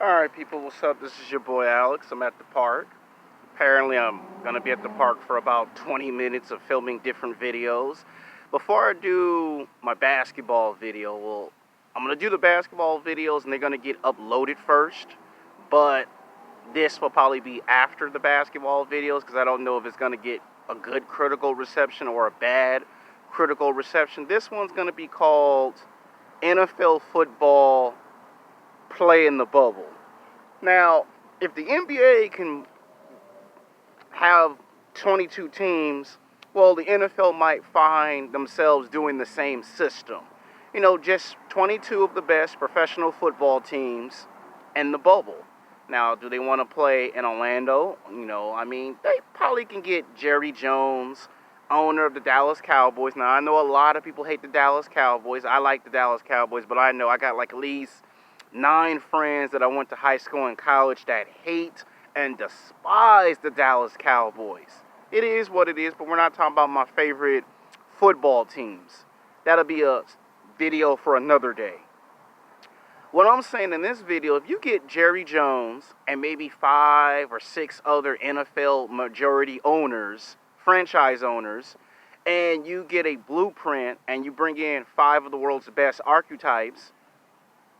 Alright people, what's up? This is your boy Alex. I'm at the park. Apparently I'm going to be at the park for about 20 minutes of filming different videos. Before I do my basketball video, well, I'm going to do the basketball videos and they're going to get uploaded first. But this will probably be after the basketball videos because I don't know if it's going to get a good critical reception or a bad critical reception. This one's going to be called NFL Football Play in the Bubble. Now, if the NBA can have 22 teams, well, the NFL might find themselves doing the same system. You know, just 22 of the best professional football teams in the bubble. Now, do they want to play in Orlando? You know, I mean, they probably can get Jerry Jones, owner of the Dallas Cowboys. Now, I know a lot of people hate the Dallas Cowboys. I like the Dallas Cowboys, but I know I got like at least 9 friends that I went to high school and college that hate and despise the Dallas Cowboys. It is what it is, but we're not talking about my favorite football teams. That'll be a video for another day. What I'm saying in this video, if you get Jerry Jones and maybe 5 or 6 other NFL majority owners, franchise owners, and you get a blueprint and you bring in 5 of the world's best archetypes,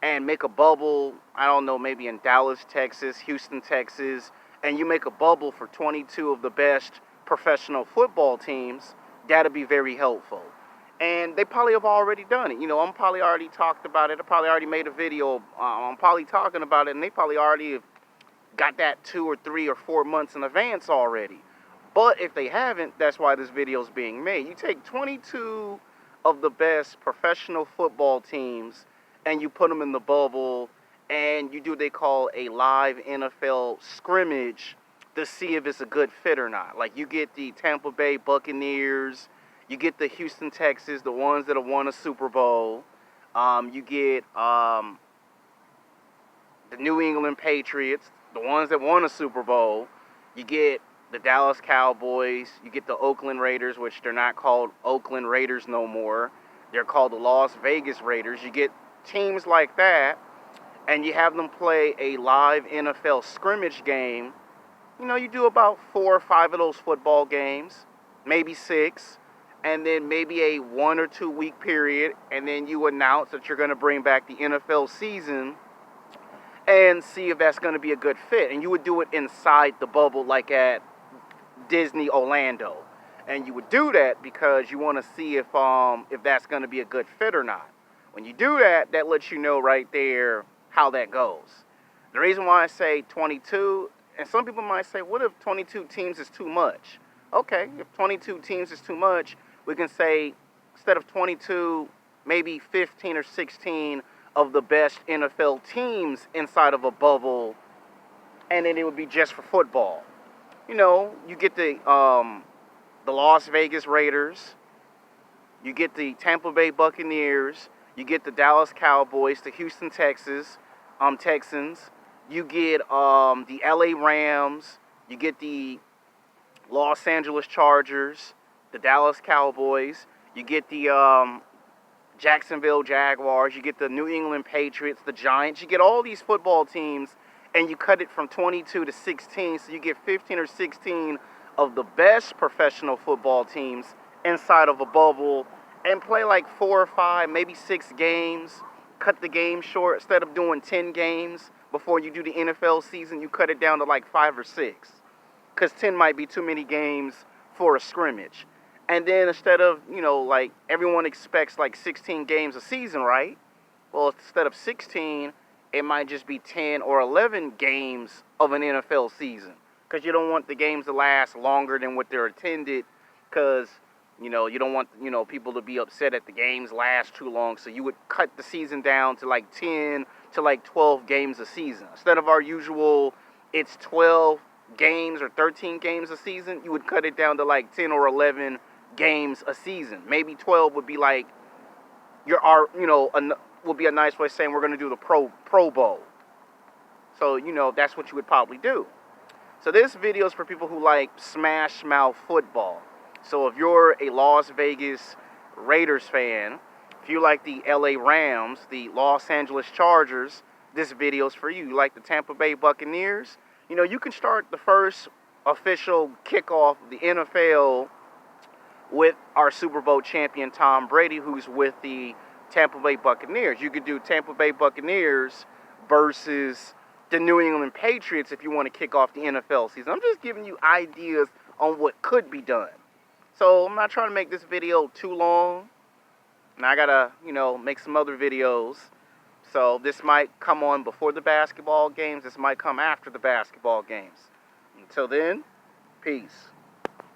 and make a bubble, I don't know, maybe in Dallas, Texas, Houston, Texas, and you make a bubble for 22 of the best professional football teams, that'd be very helpful. And they probably have already done it. You know, I'm probably already talked about it. I probably already made a video. I'm probably talking about it, and they probably already have got that 2 or 3 or 4 months in advance already. But if they haven't, that's why this video is being made. You take 22 of the best professional football teams and you put them in the bubble, and you do what they call a live NFL scrimmage to see if it's a good fit or not. Like, you get the Tampa Bay Buccaneers, you get the Houston Texans, the ones that have won a Super Bowl, you get the New England Patriots, the ones that won a Super Bowl, you get the Dallas Cowboys, you get the Oakland Raiders, which they're not called Oakland Raiders no more, they're called the Las Vegas Raiders. You get teams like that, and you have them play a live NFL scrimmage game. You know, you do about 4 or 5 of those football games, maybe 6, and then maybe a 1 or 2 week period, and then you announce that you're going to bring back the NFL season and see if that's going to be a good fit. And you would do it inside the bubble, like at Disney Orlando. And you would do that because you want to see if that's going to be a good fit or not. When you do that, that lets you know right there how that goes. The reason why I say 22, and some people might say, what if 22 teams is too much? Okay, if 22 teams is too much, we can say instead of 22, maybe 15 or 16 of the best NFL teams inside of a bubble, and then it would be just for football. You know, you get the Las Vegas Raiders, you get the Tampa Bay Buccaneers, you get the Dallas Cowboys, the Houston Texans, you get the LA Rams, you get the Los Angeles Chargers, the Dallas Cowboys, you get the Jacksonville Jaguars, you get the New England Patriots, the Giants, you get all these football teams, and you cut it from 22 to 16, so you get 15 or 16 of the best professional football teams inside of a bubble, and play like 4 or 5, maybe 6 games, cut the game short. Instead of doing 10 games before you do the NFL season, you cut it down to like 5 or 6, because 10 might be too many games for a scrimmage. And then instead of, you know, like everyone expects like 16 games a season, right? Well, instead of 16, it might just be 10 or 11 games of an NFL season, because you don't want the games to last longer than what they're intended, because you know, you don't want, you know, people to be upset at the games last too long. So you would cut the season down to like 10 to like 12 games a season. Instead of our usual, it's 12 games or 13 games a season, you would cut it down to like 10 or 11 games a season. Maybe 12 would be like would be a nice way of saying we're going to do the Pro Bowl. So, you know, that's what you would probably do. So this video is for people who like smash mouth football. So if you're a Las Vegas Raiders fan, if you like the LA Rams, the Los Angeles Chargers, this video's for you. You like the Tampa Bay Buccaneers? You know, you can start the first official kickoff of the NFL with our Super Bowl champion Tom Brady, who's with the Tampa Bay Buccaneers. You could do Tampa Bay Buccaneers versus the New England Patriots if you want to kick off the NFL season. I'm just giving you ideas on what could be done. So I'm not trying to make this video too long. And I gotta, make some other videos. So this might come on before the basketball games. This might come after the basketball games. Until then, peace.